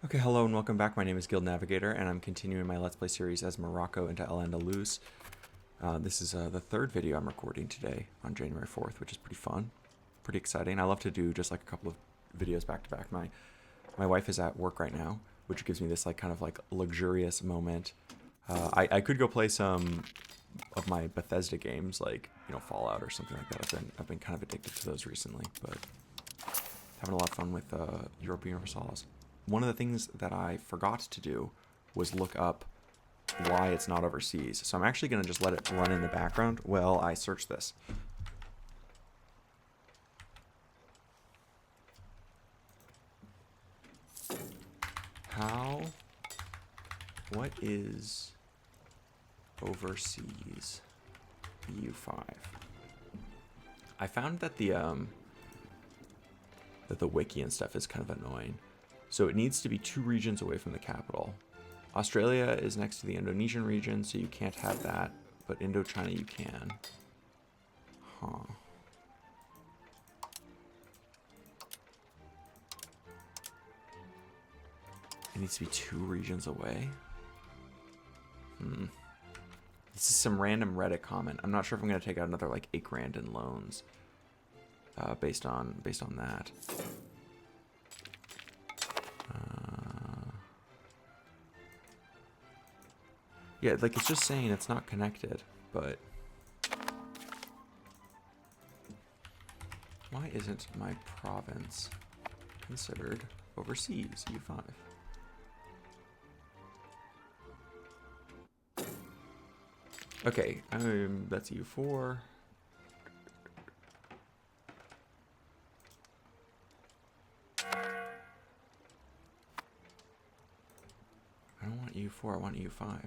Okay, hello and welcome back. My name is Guild Navigator, and I'm continuing my Let's Play series as Morocco into Al-Andalus. This is the third video I'm recording today on January 4th, which is pretty fun, pretty exciting. I love to do just like a couple of videos back to back. My wife is at work right now, which gives me this like kind of like luxurious moment. I could go play some of my Bethesda games, like Fallout or something like that. I've been kind of addicted to those recently, but having a lot of fun with Europa Universalis. One of the things that I forgot to do was look up why it's not overseas. So I'm actually going to just let it run in the background while I search this. What is overseas EU5? I found that the wiki and stuff is kind of annoying. So it needs to be 2 regions away from the capital. Australia is next to the Indonesian region, so you can't have that, but Indochina you can. Huh. It needs to be 2 regions away? This is some random Reddit comment. I'm not sure if I'm going to take out another like 8 grand in loans based on that. Yeah, like it's just saying it's not connected, but why isn't my province considered overseas EU5? Okay, that's EU4. I don't want EU4, I want EU5.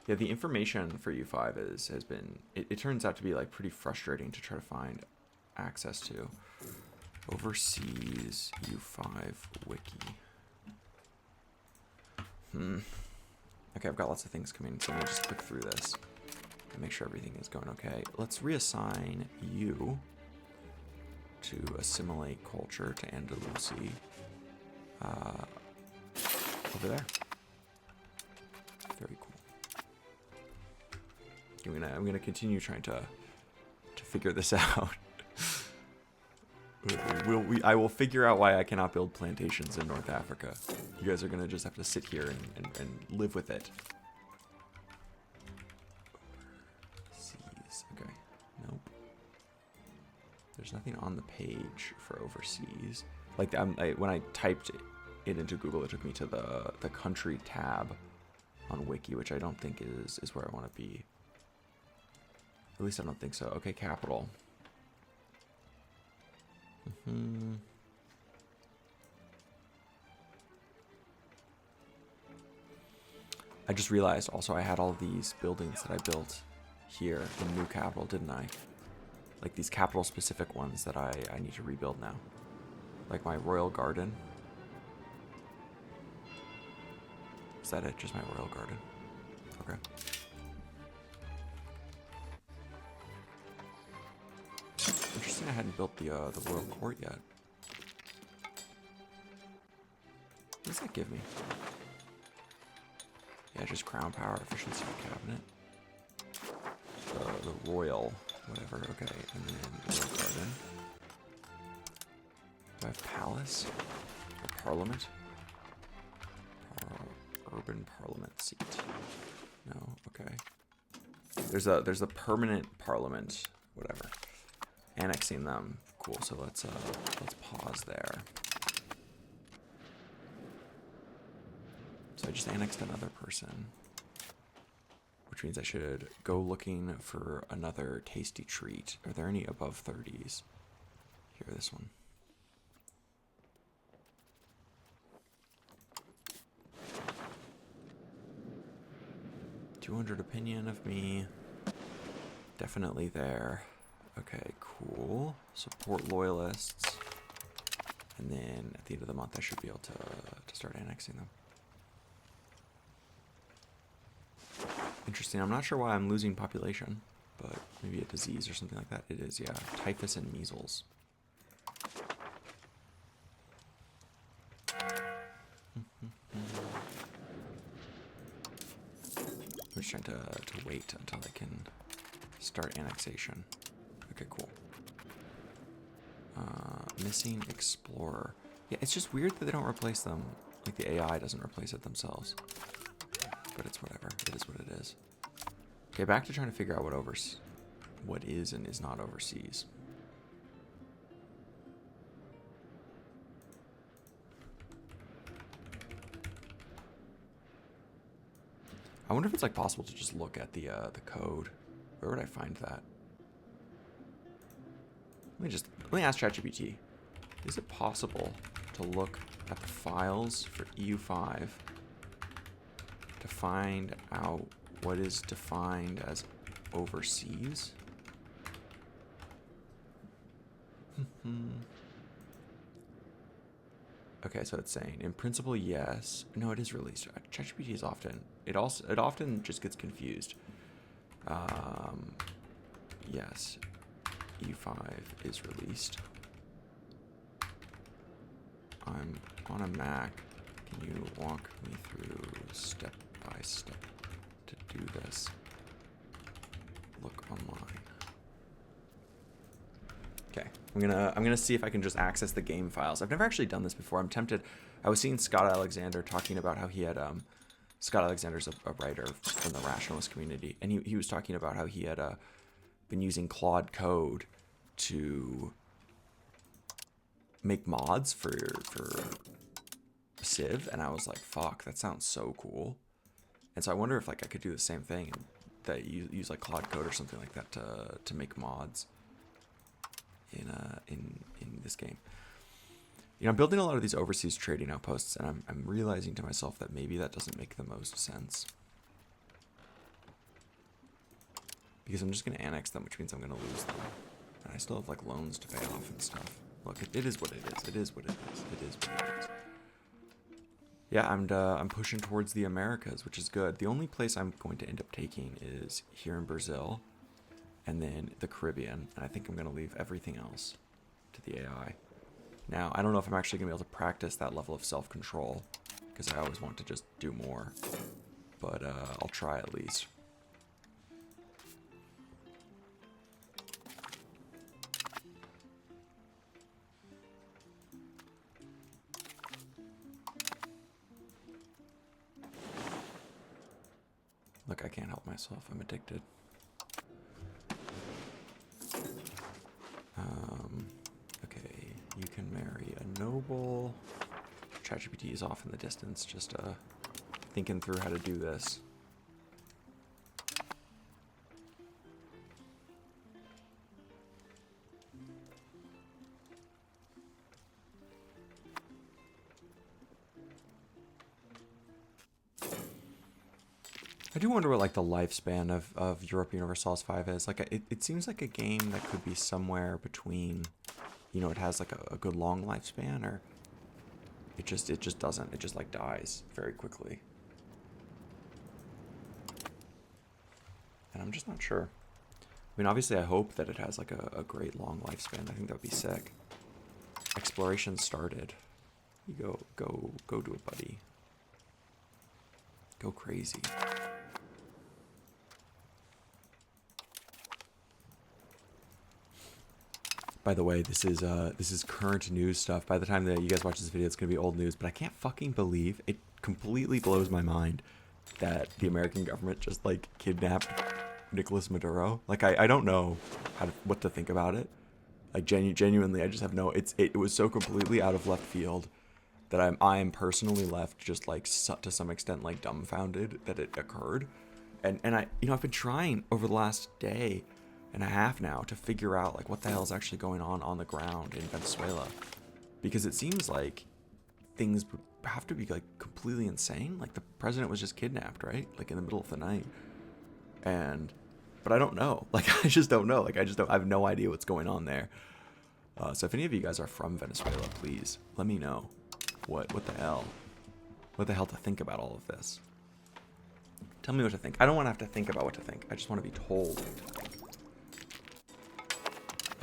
Yeah, the information for U5 has been, it turns out to be like pretty frustrating to try to find access to. Overseas U5 wiki. Okay, I've got lots of things coming, so let me just click through this and make sure everything is going okay. Let's reassign you to assimilate culture to Andalusi over there. Very cool. I'm gonna continue trying to figure this out. I will figure out why I cannot build plantations in North Africa. You guys are gonna just have to sit here and live with it. Overseas. Okay. Nope. There's nothing on the page for overseas. Like when I typed it into Google, it took me to the country tab on Wiki, which I don't think is where I want to be. At least I don't think so. Okay, capital. I just realized also I had all these buildings that I built here in New Capital, didn't I? Like these capital specific ones that I need to rebuild now. Like my royal garden. Is that it? Just my royal garden? Okay. Interesting I hadn't built the royal court yet. What does that give me? Yeah, just crown power, efficiency of cabinet. The royal, whatever, okay. And then the royal garden. Do I have palace? Or parliament? Urban parliament seat. No, okay. There's a permanent parliament, whatever. Annexing them, cool. So let's pause there. So I just annexed another person, which means I should go looking for another tasty treat. Are there any above 30s? Here, this one. $200 opinion of me. Definitely there. Okay, cool. Support loyalists. And then at the end of the month, I should be able to start annexing them. Interesting. I'm not sure why I'm losing population, but maybe a disease or something like that. It is, yeah. Typhus and measles. I'm just trying to wait until I can start annexation. Okay, cool. Missing explorer. Yeah, it's just weird that they don't replace them. Like the AI doesn't replace it themselves. But it's whatever. It is what it is. Okay, back to trying to figure out what is and is not overseas. I wonder if it's like possible to just look at the code. Where would I find that? Let me ask ChatGPT. Is it possible to look at the files for EU5 to find out what is defined as overseas? Okay, so it's saying in principle yes. No, it is released. ChatGPT is often it often just gets confused. Yes, EU5 is released. I'm on a Mac. Can you walk me through step by step to do this? Look online. Okay, I'm gonna see if I can just access the game files. I've never actually done this before. I'm tempted. I was seeing Scott Alexander talking about how he had Scott Alexander's a writer from the rationalist community, and he was talking about how he had been using Claude Code to make mods for Civ, and I was like, fuck, that sounds so cool. And so I wonder if like I could do the same thing, and that you use like Claude Code or something like that to make mods in this game. You know, I'm building a lot of these overseas trading outposts, and I'm realizing to myself that maybe that doesn't make the most sense. Because I'm just going to annex them, which means I'm going to lose them. And I still have like loans to pay off and stuff. Look, it is what it is. It is what it is. It is what it is. Yeah, I'm pushing towards the Americas, which is good. The only place I'm going to end up taking is here in Brazil, and then the Caribbean. And I think I'm going to leave everything else to the AI. Now, I don't know if I'm actually going to be able to practice that level of self-control, because I always want to just do more. But I'll try at least. Look, I can't help myself. I'm addicted. Okay, you can marry a noble. ChatGPT is off in the distance, just thinking through how to do this. I do wonder what like the lifespan of Europa Universalis 5 is. Like it seems like a game that could be somewhere between, you know, it has like a good long lifespan, or it just doesn't. It just like dies very quickly. And I'm just not sure. I mean, obviously I hope that it has like a great long lifespan. I think that would be sick. Exploration started. You go do it, buddy. Go crazy. By the way, this is current news stuff. By the time that you guys watch this video, it's gonna be old news. But I can't fucking believe it. Completely blows my mind that the American government just like kidnapped Nicolas Maduro. Like I don't know what to think about it. Like genuinely, I just have no. It was so completely out of left field that I am personally left just like to some extent like dumbfounded that it occurred. And I I've been trying over the last day and a half now to figure out like what the hell is actually going on the ground in Venezuela, because it seems like things have to be like completely insane. Like the president was just kidnapped, right? Like in the middle of the night. But I don't know. Like I just don't know. Like I have no idea what's going on there. So if any of you guys are from Venezuela, please let me know what the hell to think about all of this. Tell me what to think. I don't want to have to think about what to think. I just want to be told what to think.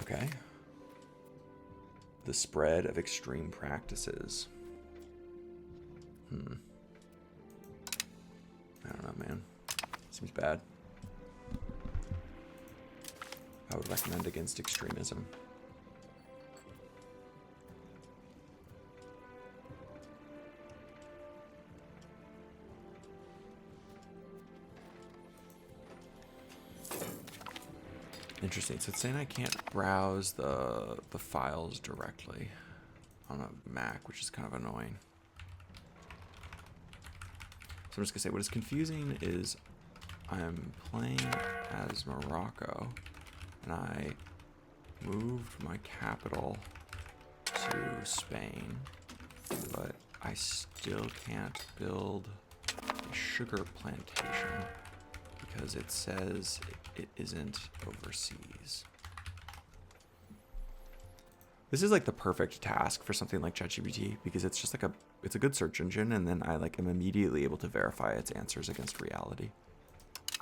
Okay. The spread of extreme practices. I don't know, man. Seems bad. I would recommend against extremism. Interesting. So it's saying I can't browse the files directly on a Mac, which is kind of annoying. So I'm just gonna say what is confusing is I'm playing as Morocco, and I moved my capital to Spain, but I still can't build a sugar plantation because it says it isn't overseas. This is like the perfect task for something like ChatGPT because it's just like it's a good search engine, and then I like am immediately able to verify its answers against reality.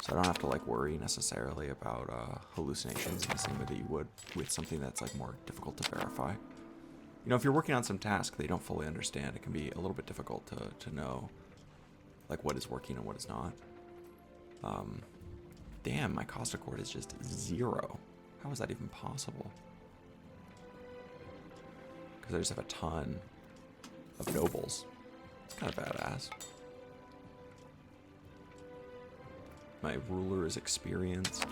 So I don't have to like worry necessarily about hallucinations in the same way that you would with something that's like more difficult to verify. You know, if you're working on some task that you don't fully understand, it can be a little bit difficult to know like what is working and what is not. Damn, my cost accord is just 0. How is that even possible? Because I just have a ton of nobles. It's kind of badass. My ruler is experienced. Dude,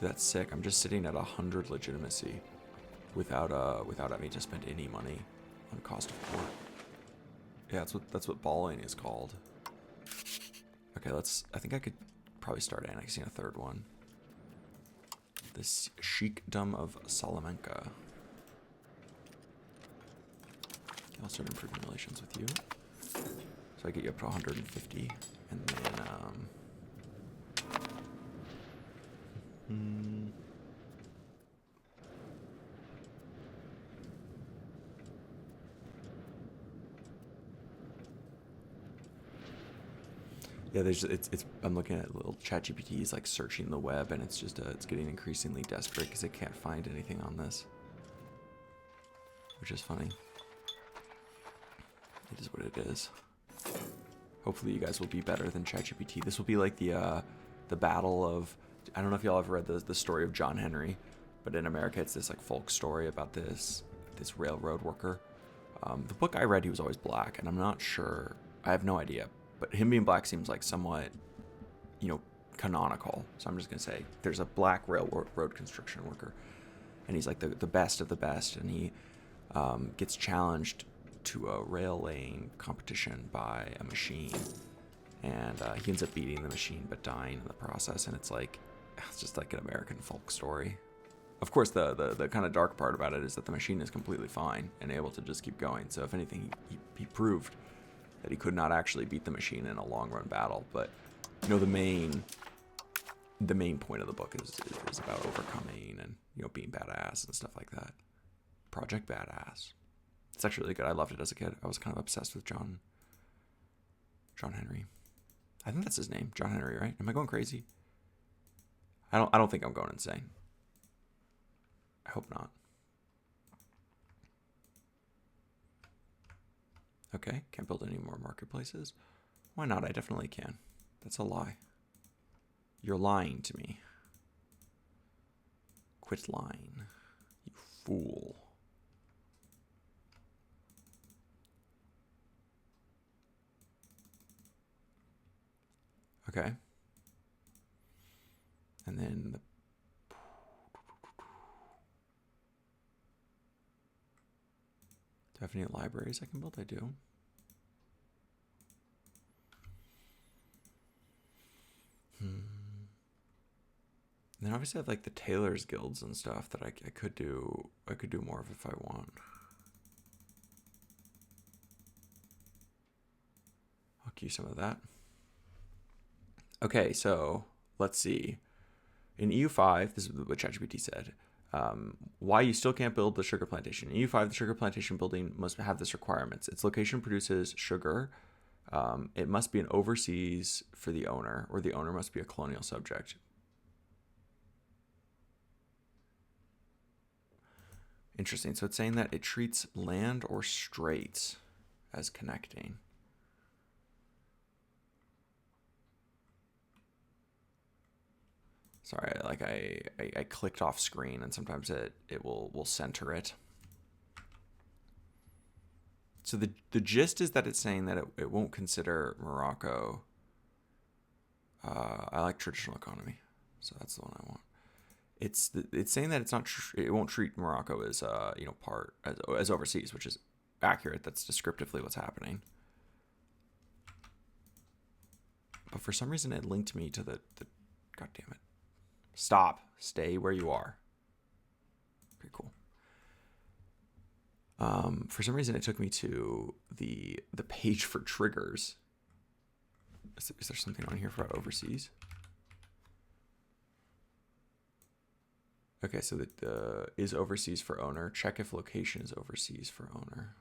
that's sick. I'm just sitting at 100 legitimacy without having to spend any money on cost of court. Yeah, that's what balling is called. Okay, I think I could probably start annexing a third one. This Sheikdom of Salamanca. I'll start improving relations with you. So I get you up to 150, and then yeah, I'm looking at little ChatGPTs like searching the web, and it's just it's getting increasingly desperate because it can't find anything on this, which is funny. It is what it is. Hopefully you guys will be better than ChatGPT. This will be like the battle of, I don't know if y'all have read the story of John Henry, but in America it's this like folk story about this railroad worker. The book I read, he was always black, and I'm not sure, I have no idea, but him being black seems like somewhat, you know, canonical. So I'm just gonna say there's a black railroad construction worker, and he's like the best of the best, and he gets challenged to a rail laying competition by a machine, and he ends up beating the machine but dying in the process. And it's just like an American folk story. Of course, the kind of dark part about it is that the machine is completely fine and able to just keep going. So if anything, he proved that he could not actually beat the machine in a long run battle. But you know, the main point of the book is about overcoming and, you know, being badass and stuff like that. Project Badass. It's actually really good. I loved it as a kid. I was kind of obsessed with John Henry. I think that's his name, John Henry, right? Am I going crazy? I don't think I'm going insane. I hope not. Okay, can't build any more marketplaces. Why not? I definitely can. That's a lie. You're lying to me. Quit lying, you fool. Okay. And then do I have any libraries I can build? I do. And then obviously I have like the tailors guilds and stuff that I could do more of if I want. I'll queue some of that. Okay, so let's see. In EU5, this is what ChatGPT said. Why you still can't build the sugar plantation. In EU5, the sugar plantation building must have this requirements. Its location produces sugar. It must be an overseas for the owner, or the owner must be a colonial subject. Interesting. So it's saying that it treats land or straits as connecting. Sorry, like I clicked off screen and sometimes it will center it. So the gist is that it's saying that it won't consider Morocco. I like traditional economy, so that's the one I want. It's saying that it's not it won't treat Morocco as part as overseas, which is accurate. That's descriptively what's happening. But for some reason it linked me to the God damn it. Stop. Stay where you are. Okay, cool. For some reason it took me to the page for triggers. Is there something on here for overseas? Okay, so that is overseas for owner. Check if location is overseas for owner.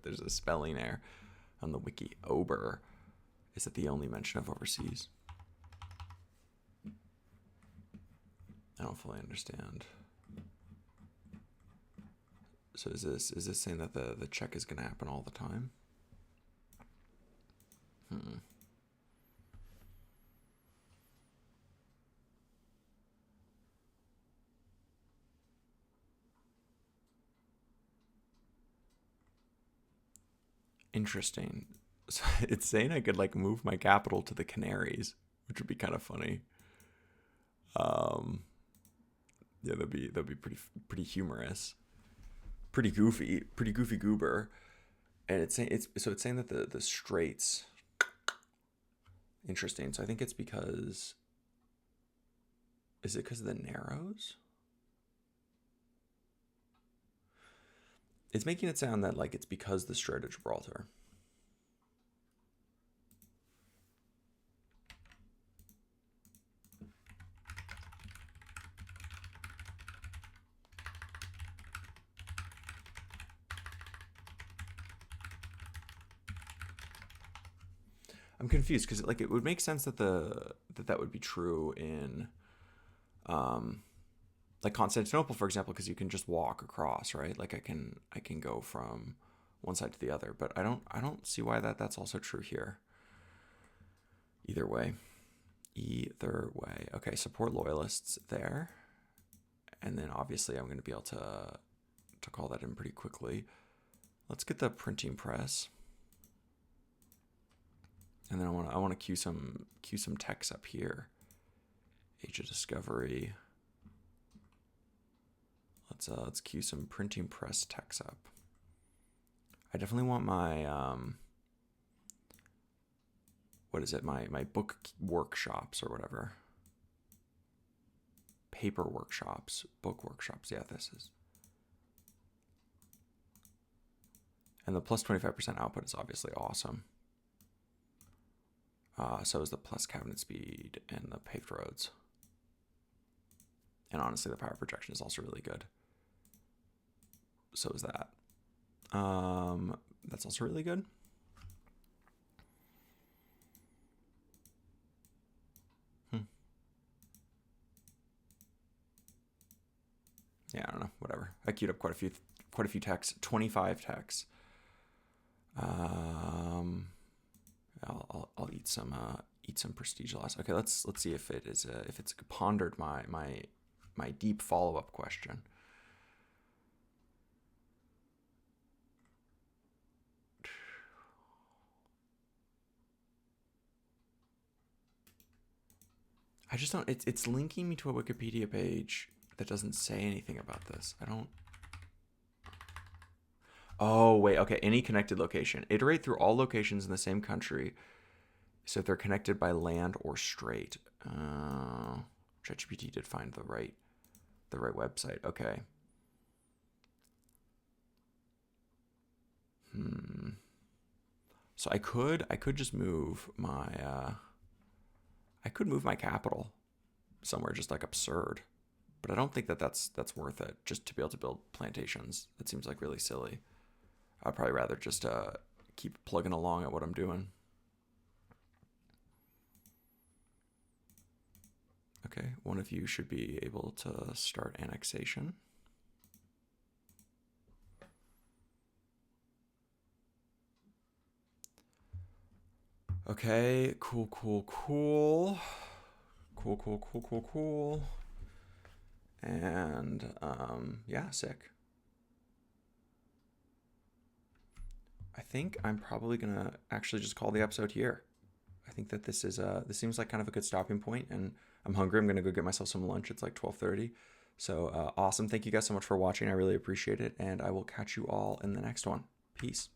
there's a spelling error on the wiki. Ober. Is it the only mention of overseas? I don't fully understand. So is this saying that the check is going to happen all the time? Interesting. So it's saying I could like move my capital to the Canaries, which would be kind of funny. Yeah, that'd be pretty humorous, pretty goofy goober. And it's saying it's saying that the Straits. Interesting. So I think it's because. Is it because of the Narrows? It's making it sound that like it's because the Strait of Gibraltar. I'm confused because like it would make sense that that would be true in like Constantinople, for example, because you can just walk across, right? Like I can go from one side to the other, but I don't see why that's also true here. Either way. Okay, support loyalists there. And then obviously I'm going to be able to call that in pretty quickly. Let's get the printing press. And then I want to queue some text up here. Age of Discovery. Let's queue some printing press text up. I definitely want my what is it? My book workshops or whatever. Paper workshops, book workshops. Yeah, this is. And the plus 25% output is obviously awesome. So is the plus cabinet speed and the paved roads. And honestly, the power projection is also really good. So is that. That's also really good. Yeah, I don't know. Whatever. I queued up quite a few texts. 25 texts. I'll eat some prestige loss. Okay, let's see if it's pondered my deep follow-up question. I just don't. It's linking me to a Wikipedia page that doesn't say anything about this. I don't. Oh wait. Okay. Any connected location. Iterate through all locations in the same country. So if they're connected by land or strait. ChatGPT did find the right website. Okay. So I could just move my capital somewhere just like absurd, but I don't think that's worth it just to be able to build plantations. That seems like really silly. I'd probably rather just keep plugging along at what I'm doing. Okay, one of you should be able to start annexation. Okay, cool. Cool, cool, cool, cool, cool. And yeah, sick. I think I'm probably gonna actually just call the episode here. I think that this seems like kind of a good stopping point, and I'm hungry. I'm gonna go get myself some lunch. It's like 12:30. So awesome. Thank you guys so much for watching. I really appreciate it, and I will catch you all in the next one. Peace.